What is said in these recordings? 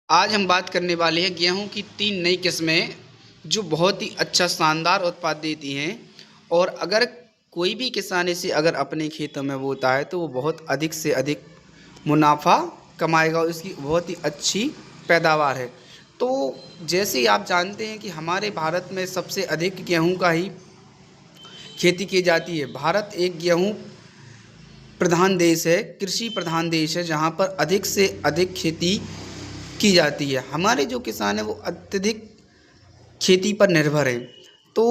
आज हम बात करने वाले हैं गेहूं की 3 नई किस्में जो बहुत ही अच्छा शानदार उत्पाद देती हैं। और अगर कोई भी किसान इसे अगर अपने खेतों में बोता है तो वो बहुत अधिक से अधिक मुनाफा कमाएगा और इसकी बहुत ही अच्छी पैदावार है। तो जैसे ही आप जानते हैं कि हमारे भारत में सबसे अधिक गेहूं का ही खेती की जाती है। भारत एक गेहूं प्रधान देश है, कृषि प्रधान देश है, जहाँ पर अधिक से अधिक खेती की जाती है। हमारे जो किसान हैं वो अत्यधिक खेती पर निर्भर हैं। तो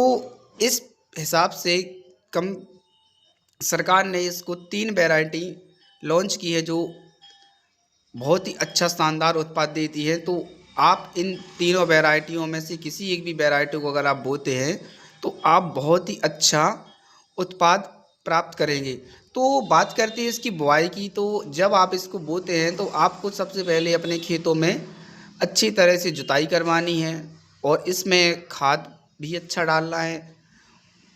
इस हिसाब से कम सरकार ने इसको 3 वैरायटी लॉन्च की है जो बहुत ही अच्छा शानदार उत्पाद देती है। तो आप इन तीनों वैरायटियों में से किसी एक भी वैरायटी को अगर आप बोते हैं तो आप बहुत ही अच्छा उत्पाद प्राप्त करेंगे। तो बात करते हैं इसकी बुआई की। तो जब आप इसको बोते हैं तो आपको सबसे पहले अपने खेतों में अच्छी तरह से जुताई करवानी है और इसमें खाद भी अच्छा डालना है,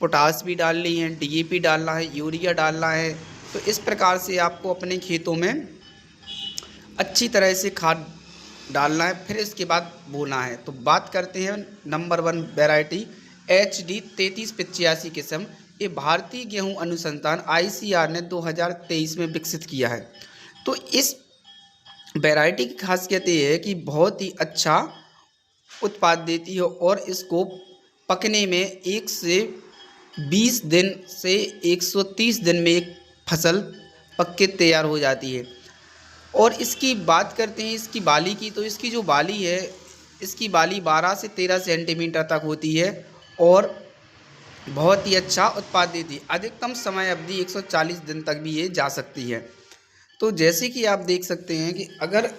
पोटास भी डालनी है, डीएपी डालना है, यूरिया डालना है। तो इस प्रकार से आपको अपने खेतों में अच्छी तरह से खाद डालना है, फिर इसके बाद बोना है। तो बात करते हैं नंबर 1 वैरायटी HD 3385 किस्म। ये भारतीय गेहूं अनुसंधान ICAR ने 2023 में विकसित किया है। तो इस वैरायटी की खासियत ये है कि बहुत ही अच्छा उत्पाद देती है और इसको पकने में 1 से 20 दिन से 130 दिन में एक फसल पक के तैयार हो जाती है। और इसकी बात करते हैं इसकी बाली की। तो इसकी जो बाली है, इसकी बाली 12 से 13 सेंटीमीटर तक होती है और बहुत ही अच्छा उत्पाद देती है। अधिकतम समय अवधि 140 दिन तक भी ये जा सकती है। तो जैसे कि आप देख सकते हैं कि अगर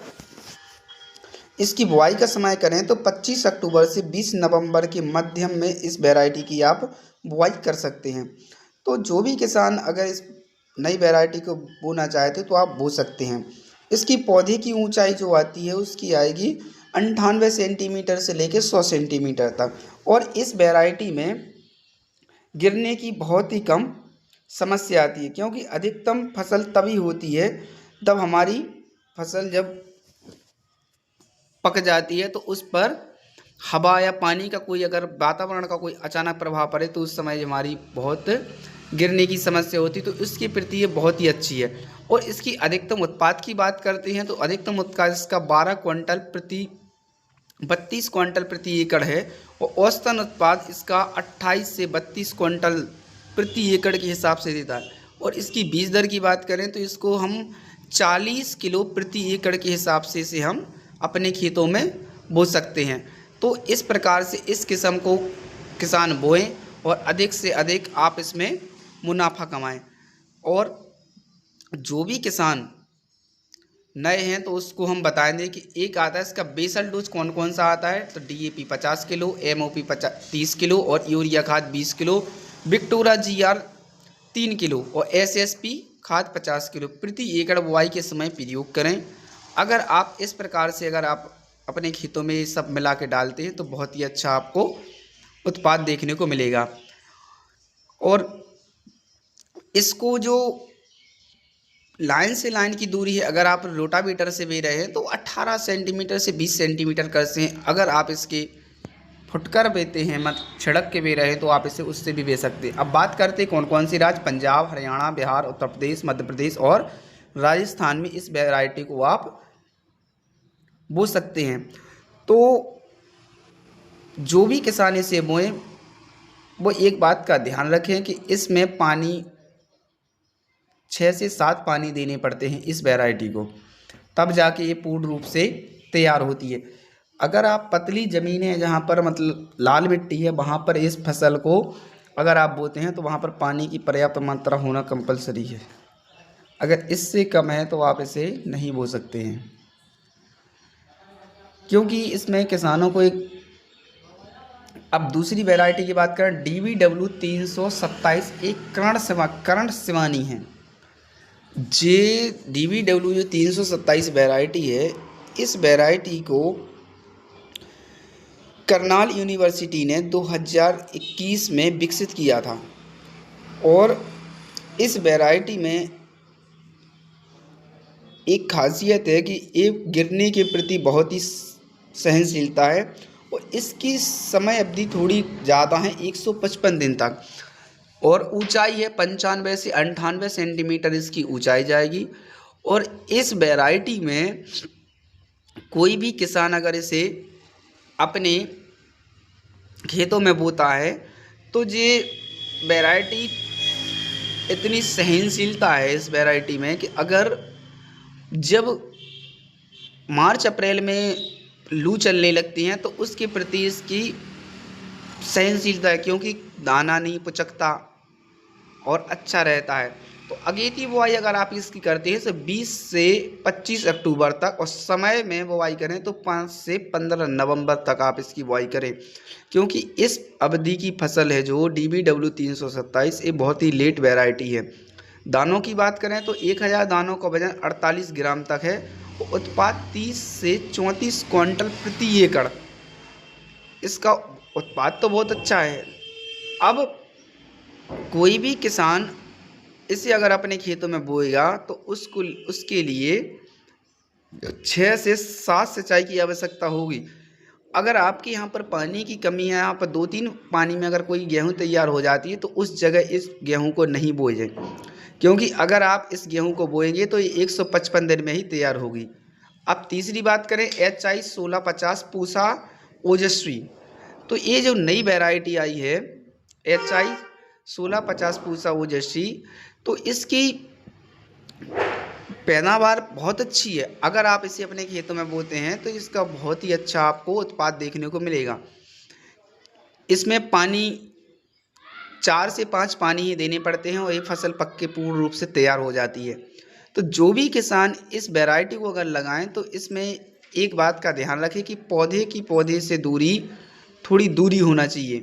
इसकी बुआई का समय करें तो 25 अक्टूबर से 20 नवंबर के मध्य में इस वैरायटी की आप बुआई कर सकते हैं। तो जो भी किसान अगर इस नई वैरायटी को बोना चाहते तो आप बो सकते हैं। इसकी पौधे की ऊंचाई जो आती है उसकी आएगी 98 सेंटीमीटर से लेकर 100 सेंटीमीटर तक। और इस वैरायटी में गिरने की बहुत ही कम समस्या आती है, क्योंकि अधिकतम फसल तभी होती है जब हमारी फसल जब पक जाती है तो उस पर हवा या पानी का कोई अगर वातावरण का कोई अचानक प्रभाव पड़े तो उस समय हमारी बहुत गिरने की समस्या होती है। तो इसकी प्रति ये बहुत ही अच्छी है। और इसकी अधिकतम उत्पाद की बात करते हैं तो अधिकतम उत्पाद इसका 32 क्विंटल प्रति एकड़ है और औसतन उत्पाद इसका 28 से 32 क्विंटल प्रति एकड़ के हिसाब से देता है। और इसकी बीज दर की बात करें तो इसको हम 40 किलो प्रति एकड़ के हिसाब से इसे हम अपने खेतों में बो सकते हैं। तो इस प्रकार से इस किस्म को किसान बोएं और अधिक से अधिक आप इसमें मुनाफा कमाएं। और जो भी किसान नए हैं तो उसको हम बताएंगे कि एक आता है इसका बेसल डोज कौन कौन सा आता है। तो DAP 50 किलो, MOP 30 किलो और यूरिया खाद 20 किलो, विक्टोरा GR 3 किलो और SSP खाद 50 किलो प्रति एकड़ बुआई के समय प्रयोग करें। अगर आप इस प्रकार से अगर आप अपने खेतों में ये सब मिला के डालते हैं तो बहुत ही अच्छा आपको उत्पाद देखने को मिलेगा। और इसको जो लाइन से लाइन की दूरी है, अगर आप रोटावेटर से बे रहे हैं तो 18 सेंटीमीटर से 20 सेंटीमीटर कर से। अगर आप इसके फुटकर बेते हैं मत छिड़क के बे रहे हैं तो आप इसे उससे भी बे सकते हैं। अब बात करते हैं कौन कौन सी राज्य, पंजाब, हरियाणा, बिहार, उत्तर प्रदेश, मध्य प्रदेश और राजस्थान में इस वैरायटी को आप बो सकते हैं। तो जो भी किसान इसे बोएं वो एक बात का ध्यान रखें कि इसमें पानी 6 से 7 पानी देने पड़ते हैं इस वैरायटी को, तब जाके ये पूर्ण रूप से तैयार होती है। अगर आप पतली ज़मीन है जहाँ पर मतलब लाल मिट्टी है वहाँ पर इस फसल को अगर आप बोते हैं तो वहाँ पर पानी की पर्याप्त मात्रा होना कंपलसरी है। अगर इससे कम है तो आप इसे नहीं बो सकते हैं, क्योंकि इसमें किसानों को एक। अब दूसरी वैरायटी की बात करें, DBW 327 एक कर्ण सिवानी है। जे DBW 327 वैरायटी है। इस वैरायटी को करनाल यूनिवर्सिटी ने 2021 में विकसित किया था। और इस वैरायटी में एक खासियत है कि ये गिरने के प्रति बहुत ही सहनशीलता है और इसकी समय अवधि थोड़ी ज़्यादा है, 155 दिन तक। और ऊंचाई है 95 से 98 सेंटीमीटर इसकी ऊंचाई जाएगी। और इस वैरायटी में कोई भी किसान अगर इसे अपने खेतों में बोता है तो ये वैरायटी इतनी सहनशीलता है इस वैरायटी में कि अगर जब मार्च अप्रैल में लू चलने लगती हैं तो उसके प्रति इसकी सहनशीलता है, क्योंकि दाना नहीं पुचकता और अच्छा रहता है। तो अगेती बुआई अगर आप इसकी करते हैं तो 20 से 25 अक्टूबर तक, और समय में बुआई करें तो 5 से 15 नवंबर तक आप इसकी बुआई करें, क्योंकि इस अवधि की फसल है जो DBW 327, ये बहुत ही लेट वैरायटी है। दानों की बात करें तो 1000 दानों का वजन 48 ग्राम तक है। उत्पाद 30 से 34 क्विंटल प्रति एकड़, इसका उत्पाद तो बहुत अच्छा है। अब कोई भी किसान इसे अगर अपने खेतों में बोएगा तो उसके लिए 6 से 7 सिंचाई की आवश्यकता होगी। अगर आपके यहाँ पर पानी की कमी है, यहाँ पर 2-3 पानी में अगर कोई गेहूँ तैयार हो जाती है तो उस जगह इस गेहूँ को नहीं बोए जाए, क्योंकि अगर आप इस गेहूँ को बोएंगे तो ये 155 दिन में ही तैयार होगी। अब तीसरी बात करें HI 1650 पूसा ओजस्वी, तो ये जो नई वैरायटी आई है HI 1650 पूसा ओजस्वी, तो इसकी पैदावार बहुत अच्छी है। अगर आप इसे अपने खेतों में बोते हैं तो इसका बहुत ही अच्छा आपको उत्पाद देखने को मिलेगा। इसमें पानी 4 से 5 पानी ही देने पड़ते हैं और ये फसल पक के पूर्ण रूप से तैयार हो जाती है। तो जो भी किसान इस वैरायटी को अगर लगाएं तो इसमें एक बात का ध्यान रखें कि पौधे से थोड़ी दूरी होना चाहिए,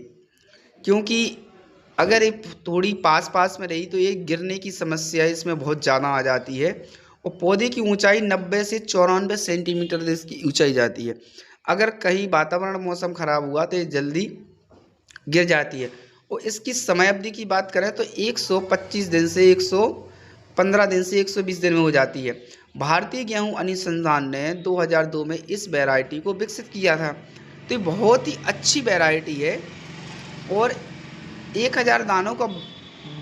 क्योंकि अगर ये थोड़ी पास में रही तो ये गिरने की समस्या इसमें बहुत ज़्यादा आ जाती है। और पौधे की ऊंचाई 90 से 94 सेंटीमीटर इसकी ऊंचाई जाती है। अगर कहीं वातावरण मौसम ख़राब हुआ तो ये जल्दी गिर जाती है। और इसकी समय अवधि की बात करें तो 125 दिन से 115 दिन से 120 दिन में हो जाती है। भारतीय गेहूं अनुसंधान ने 2002 में इस वैरायटी को विकसित किया था। तो ये बहुत ही अच्छी वैरायटी है। और 1000 दानों का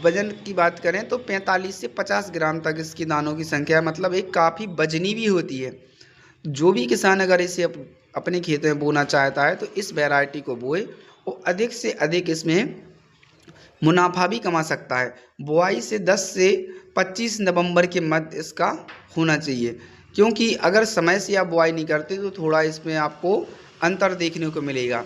वजन की बात करें तो 45 से 50 ग्राम तक इसकी दानों की संख्या, मतलब एक काफ़ी वजनी भी होती है। जो भी किसान अगर इसे अपने खेत में बोना चाहता है तो इस वैरायटी को बोए और अधिक से अधिक इसमें मुनाफा भी कमा सकता है। बुआई से 10 से 25 नवंबर के मध्य इसका होना चाहिए, क्योंकि अगर समय से आप बुआई नहीं करते तो थोड़ा इसमें आपको अंतर देखने को मिलेगा।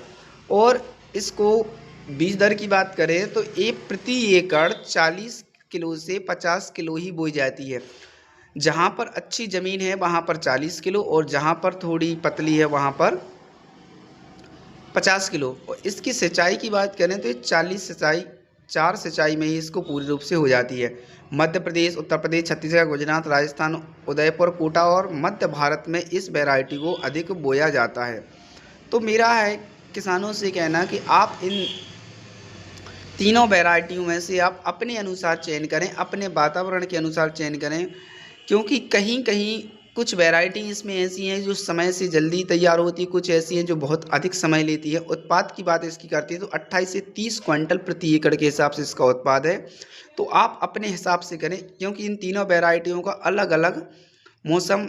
और इसको बीज दर की बात करें तो ये प्रति एकड़ 40 किलो से 50 किलो ही बोई जाती है। जहाँ पर अच्छी ज़मीन है वहाँ पर 40 किलो और जहाँ पर थोड़ी पतली है वहाँ पर 50 किलो। और इसकी सिंचाई की बात करें तो ये 4 सिंचाई में ही इसको पूरी रूप से हो जाती है। मध्य प्रदेश, उत्तर प्रदेश, छत्तीसगढ़, गुजरात, राजस्थान, उदयपुर, कोटा और मध्य भारत में इस वैरायटी को अधिक बोया जाता है। तो मेरा है किसानों से कहना कि आप इन तीनों वैरायटियों में से आप अपने अनुसार चयन करें, अपने वातावरण के अनुसार चयन करें, क्योंकि कहीं कहीं कुछ वैरायटी इसमें ऐसी हैं जो समय से जल्दी तैयार होती है, कुछ ऐसी हैं जो बहुत अधिक समय लेती है। उत्पाद की बात इसकी करती है तो 28 से 30 क्विंटल प्रति एकड़ के हिसाब से इसका उत्पाद है। तो आप अपने हिसाब से करें, क्योंकि इन तीनों वैरायटियों का अलग अलग मौसम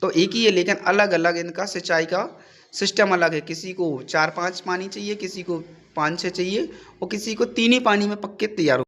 तो एक ही है, लेकिन अलग अलग इनका सिंचाई का सिस्टम अलग है। किसी को 4-5 पानी चाहिए, किसी को 5-6 चाहिए और किसी को 3 ही पानी में पक के तैयार हो।